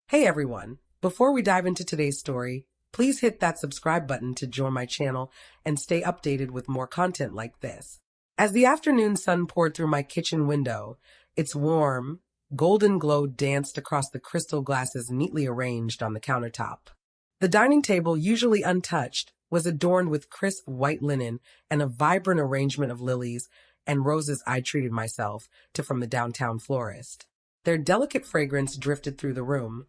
Hey everyone! Before we dive into today's story, please hit that subscribe button to join my channel and stay updated with more content like this. As the afternoon sun poured through my kitchen window, its warm, golden glow danced across the crystal glasses neatly arranged on the countertop. The dining table, usually untouched, was adorned with crisp white linen and a vibrant arrangement of lilies and roses I treated myself to from the downtown florist. Their delicate fragrance drifted through the room,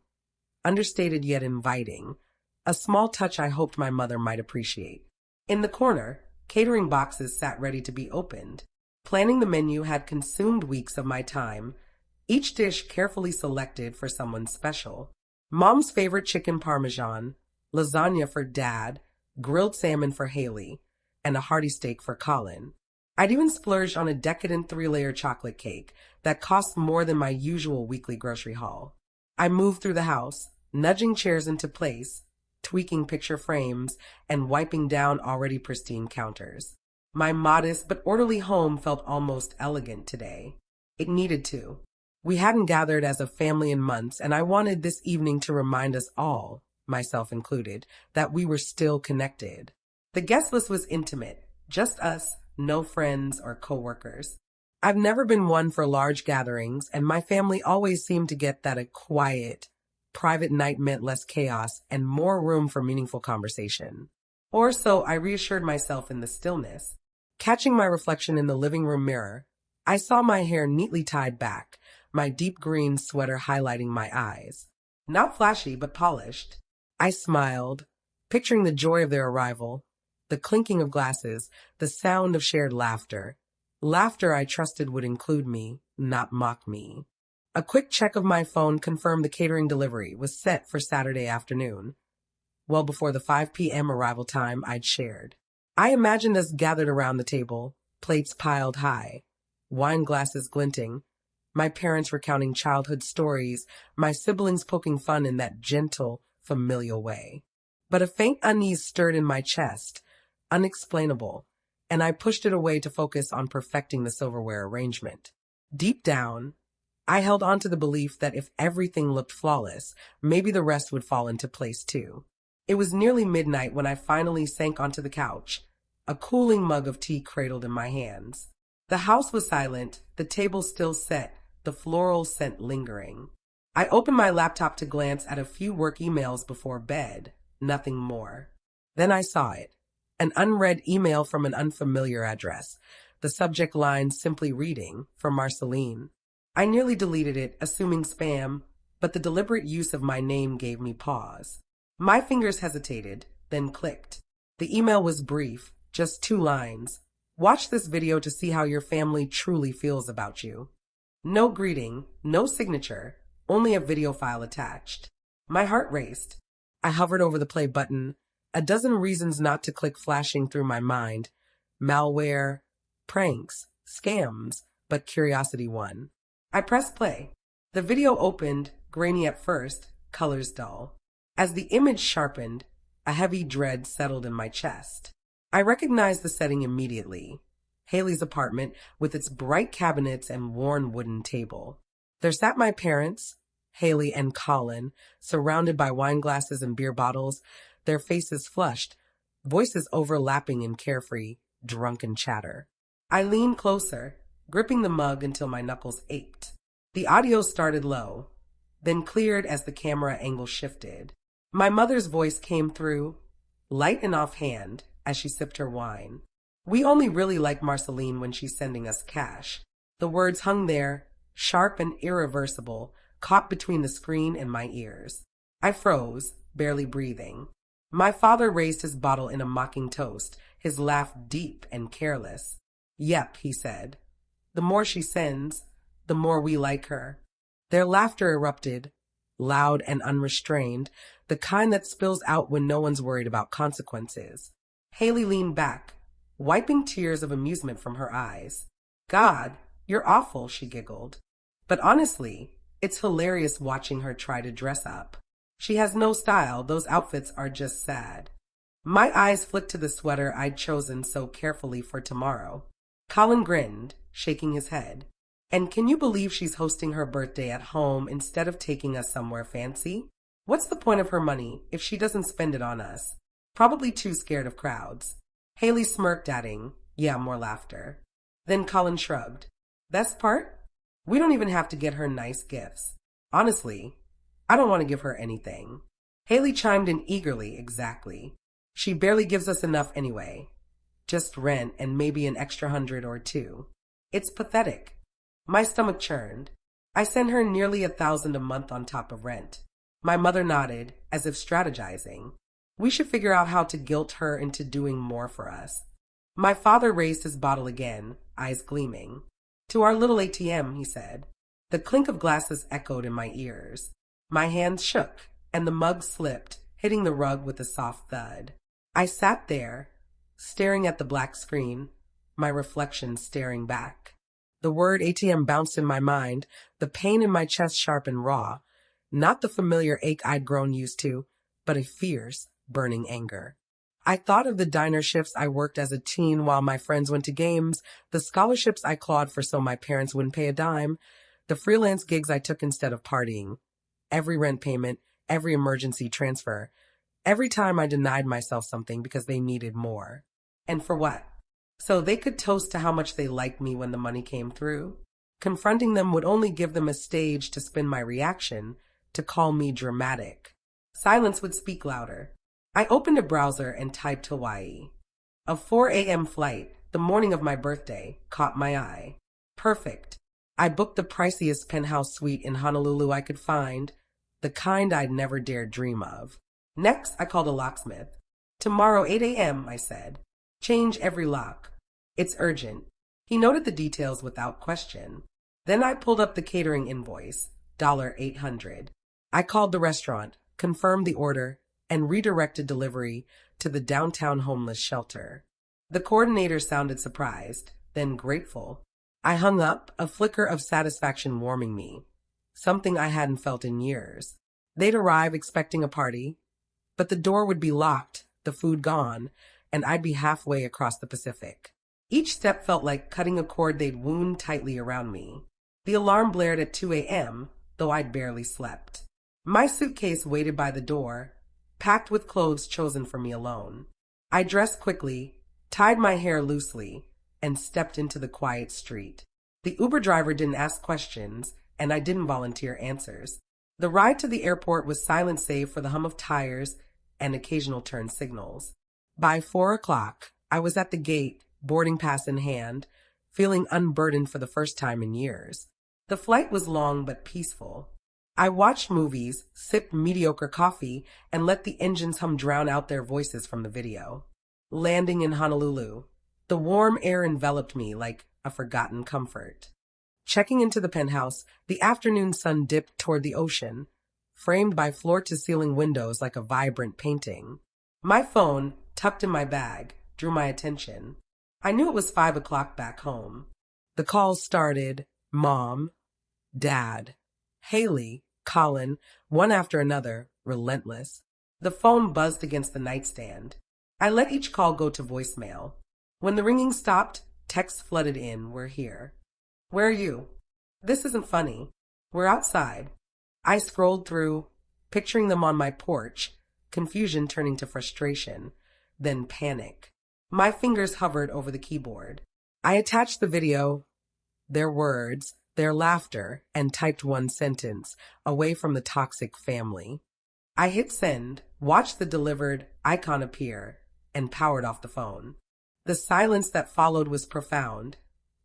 understated yet inviting, a small touch I hoped my mother might appreciate. In the corner, catering boxes sat ready to be opened. Planning the menu had consumed weeks of my time, each dish carefully selected for someone special. Mom's favorite chicken parmesan, lasagna for Dad, grilled salmon for Haley, and a hearty steak for Colin. I'd even splurged on a decadent 3-layer chocolate cake that cost more than my usual weekly grocery haul. I moved through the house, nudging chairs into place, tweaking picture frames, and wiping down already pristine counters. My modest but orderly home felt almost elegant today. It needed to. We hadn't gathered as a family in months, and I wanted this evening to remind us all, myself included, that we were still connected. The guest list was intimate, just us, no friends or coworkers. I've never been one for large gatherings, and my family always seemed to get that a quiet, private night meant less chaos and more room for meaningful conversation. Or so I reassured myself in the stillness. Catching my reflection in the living room mirror, I saw my hair neatly tied back, my deep green sweater highlighting my eyes. Not flashy, but polished. I smiled, picturing the joy of their arrival, the clinking of glasses, the sound of shared laughter. Laughter I trusted would include me, not mock me. A quick check of my phone confirmed the catering delivery was set for Saturday afternoon, well before the 5 p.m. arrival time I'd shared. I imagined us gathered around the table, plates piled high, wine glasses glinting, my parents recounting childhood stories, my siblings poking fun in that gentle, familial way. But a faint unease stirred in my chest, unexplainable, and I pushed it away to focus on perfecting the silverware arrangement. Deep down, I held on to the belief that if everything looked flawless, maybe the rest would fall into place too. It was nearly midnight when I finally sank onto the couch, a cooling mug of tea cradled in my hands. The house was silent, the table still set, the floral scent lingering. I opened my laptop to glance at a few work emails before bed, nothing more. Then I saw it. An unread email from an unfamiliar address, the subject line simply reading, from Marceline. I nearly deleted it, assuming spam, but the deliberate use of my name gave me pause. My fingers hesitated, then clicked. The email was brief, just 2 lines. Watch this video to see how your family truly feels about you. No greeting, no signature, only a video file attached. My heart raced. I hovered over the play button, a dozen reasons not to click flashing through my mind. Malware, pranks, scams, but curiosity won. I pressed play. The video opened, grainy at first, colors dull. As the image sharpened, a heavy dread settled in my chest. I recognized the setting immediately. Haley's apartment with its bright cabinets and worn wooden table. There sat my parents, Haley and Colin, surrounded by wine glasses and beer bottles, their faces flushed, voices overlapping in carefree, drunken chatter. I leaned closer, gripping the mug until my knuckles ached. The audio started low, then cleared as the camera angle shifted. My mother's voice came through, light and offhand, as she sipped her wine. We only really like Marceline when she's sending us cash. The words hung there, sharp and irreversible, caught between the screen and my ears. I froze, barely breathing. My father raised his bottle in a mocking toast, his laugh deep and careless. Yep, he said. The more she sends, the more we like her. Their laughter erupted, loud and unrestrained, the kind that spills out when no one's worried about consequences. Haley leaned back, wiping tears of amusement from her eyes. God, you're awful, she giggled. But honestly, it's hilarious watching her try to dress up. She has no style, those outfits are just sad. My eyes flicked to the sweater I'd chosen so carefully for tomorrow. Colin grinned, shaking his head. And can you believe she's hosting her birthday at home instead of taking us somewhere fancy? What's the point of her money if she doesn't spend it on us? Probably too scared of crowds. Haley smirked, adding, "Yeah, more laughter." Then Colin shrugged. "Best part? We don't even have to get her nice gifts. Honestly, I don't want to give her anything." Haley chimed in eagerly, "Exactly. She barely gives us enough anyway. Just rent and maybe an extra 100 or two. It's pathetic." My stomach churned. I send her nearly 1,000 a month on top of rent. My mother nodded, as if strategizing. We should figure out how to guilt her into doing more for us. My father raised his bottle again, eyes gleaming. "To our little ATM," he said. The clink of glasses echoed in my ears. My hands shook, and the mug slipped, hitting the rug with a soft thud. I sat there, staring at the black screen, my reflection staring back. The word ATM bounced in my mind, the pain in my chest sharp and raw. Not the familiar ache I'd grown used to, but a fierce, burning anger. I thought of the diner shifts I worked as a teen while my friends went to games, the scholarships I clawed for so my parents wouldn't pay a dime, the freelance gigs I took instead of partying, every rent payment, every emergency transfer, every time I denied myself something because they needed more. And for what? So they could toast to how much they liked me when the money came through? Confronting them would only give them a stage to spin my reaction, to call me dramatic. Silence would speak louder. I opened a browser and typed Hawaii. A 4 a.m. flight, the morning of my birthday, caught my eye. Perfect. I booked the priciest penthouse suite in Honolulu I could find, the kind I'd never dared dream of. Next, I called a locksmith. "Tomorrow, 8 a.m., I said. "Change every lock. It's urgent." He noted the details without question. Then I pulled up the catering invoice, $800. I called the restaurant, confirmed the order, and redirected delivery to the downtown homeless shelter. The coordinator sounded surprised, then grateful. I hung up, a flicker of satisfaction warming me, something I hadn't felt in years. They'd arrive expecting a party, but the door would be locked, the food gone, and I'd be halfway across the Pacific. Each step felt like cutting a cord they'd wound tightly around me. The alarm blared at 2 a.m., though I'd barely slept. My suitcase waited by the door, packed with clothes chosen for me alone. I dressed quickly, tied my hair loosely, and stepped into the quiet street. The Uber driver didn't ask questions, and I didn't volunteer answers. The ride to the airport was silent save for the hum of tires and occasional turn signals. By 4 o'clock, I was at the gate, boarding pass in hand, feeling unburdened for the first time in years. The flight was long but peaceful. I watched movies, sipped mediocre coffee, and let the engines hum drown out their voices from the video. Landing in Honolulu, the warm air enveloped me like a forgotten comfort. Checking into the penthouse, the afternoon sun dipped toward the ocean, framed by floor-to-ceiling windows like a vibrant painting. My phone, tucked in my bag, drew my attention. I knew it was 5 o'clock back home. The calls started, Mom, Dad, Haley, Colin, one after another, relentless. The phone buzzed against the nightstand. I let each call go to voicemail. When the ringing stopped, texts flooded in, "We're here." "Where are you?" "This isn't funny." "We're outside." I scrolled through, picturing them on my porch, confusion turning to frustration, then panic. My fingers hovered over the keyboard. I attached the video, their words, their laughter, and typed one sentence, "Away from the toxic family." I hit send, watched the delivered icon appear, and powered off the phone. The silence that followed was profound,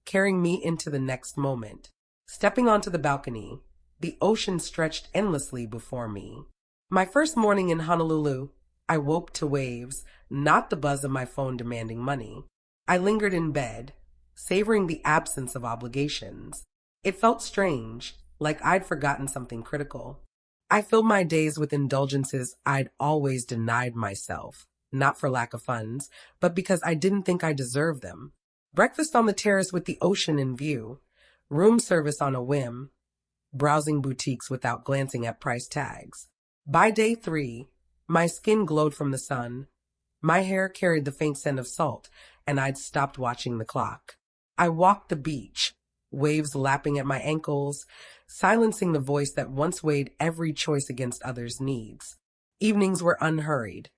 carrying me into the next moment. Stepping onto the balcony, the ocean stretched endlessly before me. My first morning in Honolulu, I woke to waves, not the buzz of my phone demanding money. I lingered in bed, savoring the absence of obligations. It felt strange, like I'd forgotten something critical. I filled my days with indulgences I'd always denied myself, not for lack of funds, but because I didn't think I deserved them. Breakfast on the terrace with the ocean in view, room service on a whim, browsing boutiques without glancing at price tags. By day 3, my skin glowed from the sun, my hair carried the faint scent of salt, and I'd stopped watching the clock. I walked the beach, waves lapping at my ankles, silencing the voice that once weighed every choice against others' needs. Evenings were unhurried.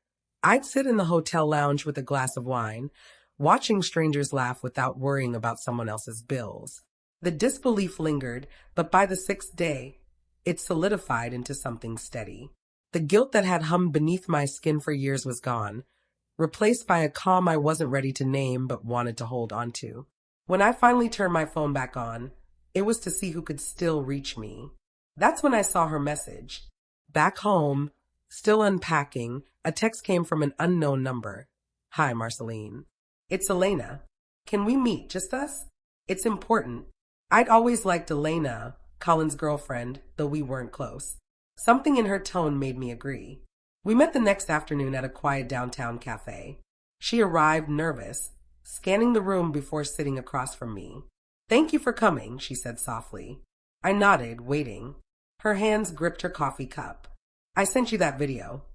I'd sit in the hotel lounge with a glass of wine, watching strangers laugh without worrying about someone else's bills. The disbelief lingered, but by the sixth day, it solidified into something steady. The guilt that had hummed beneath my skin for years was gone, replaced by a calm I wasn't ready to name but wanted to hold on to. When I finally turned my phone back on, it was to see who could still reach me. That's when I saw her message. Back home, still unpacking, a text came from an unknown number. "Hi, Marceline. It's Elena. Can we meet, just us? It's important." I'd always liked Elena, Colin's girlfriend, though we weren't close. Something in her tone made me agree. We met the next afternoon at a quiet downtown cafe. She arrived nervous, scanning the room before sitting across from me. "Thank you for coming," she said softly. I nodded, waiting. Her hands gripped her coffee cup. "I sent you that video."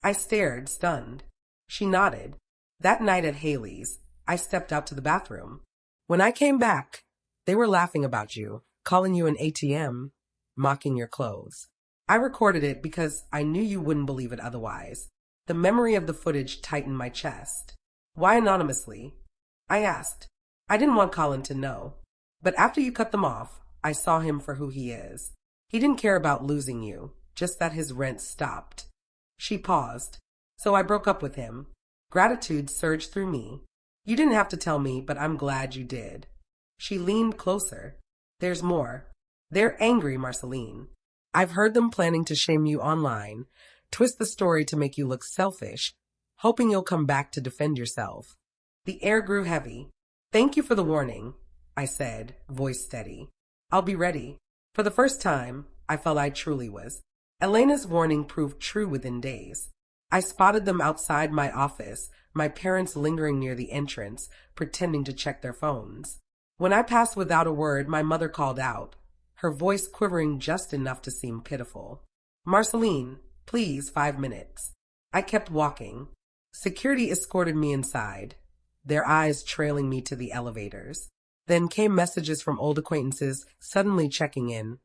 I stared, stunned. She nodded. That night at Haley's, I stepped out to the bathroom. When I came back, they were laughing about you, calling you an ATM, mocking your clothes. I recorded it because I knew you wouldn't believe it otherwise. The memory of the footage tightened my chest. "Why anonymously?" I asked. I didn't want Colin to know. But after you cut them off, I saw him for who he is. He didn't care about losing you, just that his rent stopped. She paused. "So I broke up with him." Gratitude surged through me. "You didn't have to tell me, but I'm glad you did." She leaned closer. "There's more. They're angry, Marceline. I've heard them planning to shame you online, twist the story to make you look selfish, hoping you'll come back to defend yourself." The air grew heavy. "Thank you for the warning," I said, voice steady. "I'll be ready." For the first time, I felt I truly was. Elena's warning proved true within days. I spotted them outside my office, my parents lingering near the entrance, pretending to check their phones. When I passed without a word, my mother called out, her voice quivering just enough to seem pitiful. "Marceline, please, 5 minutes." I kept walking. Security escorted me inside, their eyes trailing me to the elevators. Then came messages from old acquaintances suddenly checking in,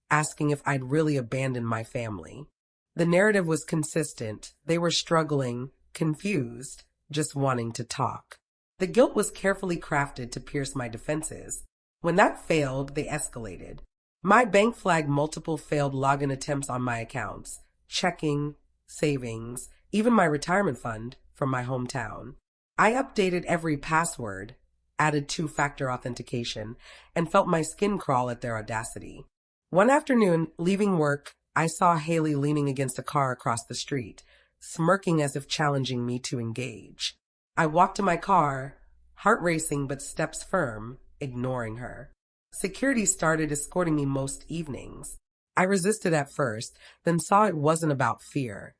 asking if I'd really abandoned my family. The narrative was consistent. They were struggling, confused, just wanting to talk. The guilt was carefully crafted to pierce my defenses. When that failed, they escalated. My bank flagged multiple failed login attempts on my accounts, checking, savings, even my retirement fund from my hometown. I updated every password, added two-factor authentication, and felt my skin crawl at their audacity. One afternoon, leaving work, I saw Haley leaning against a car across the street, smirking as if challenging me to engage. I walked to my car, heart racing but steps firm, ignoring her. Security started escorting me most evenings. I resisted at first, then saw it wasn't about fear.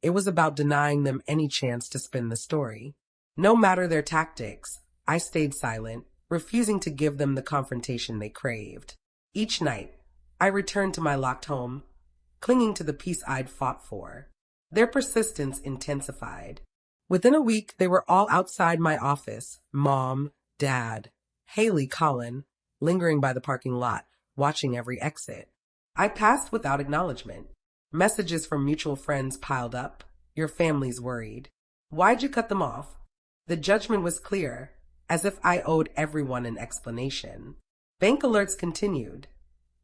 It was about denying them any chance to spin the story. No matter their tactics, I stayed silent, refusing to give them the confrontation they craved. Each night, I returned to my locked home, clinging to the peace I'd fought for. Their persistence intensified. Within a week, they were all outside my office, Mom, Dad, Haley, Colin, lingering by the parking lot, watching every exit. I passed without acknowledgement. Messages from mutual friends piled up. "Your family's worried. Why'd you cut them off?" The judgment was clear, as if I owed everyone an explanation. Bank alerts continued.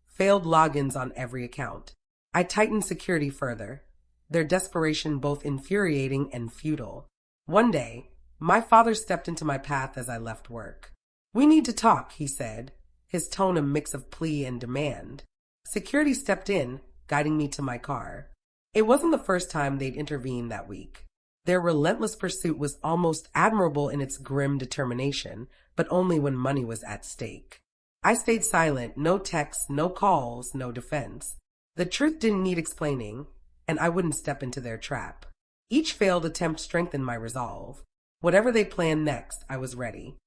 Failed logins on every account. I tightened security further, their desperation both infuriating and futile. One day, my father stepped into my path as I left work. "We need to talk," he said, his tone a mix of plea and demand. Security stepped in, guiding me to my car. It wasn't the first time they'd intervened that week. Their relentless pursuit was almost admirable in its grim determination, but only when money was at stake. I stayed silent, no texts, no calls, no defense. The truth didn't need explaining, and I wouldn't step into their trap. Each failed attempt strengthened my resolve. Whatever they planned next, I was ready.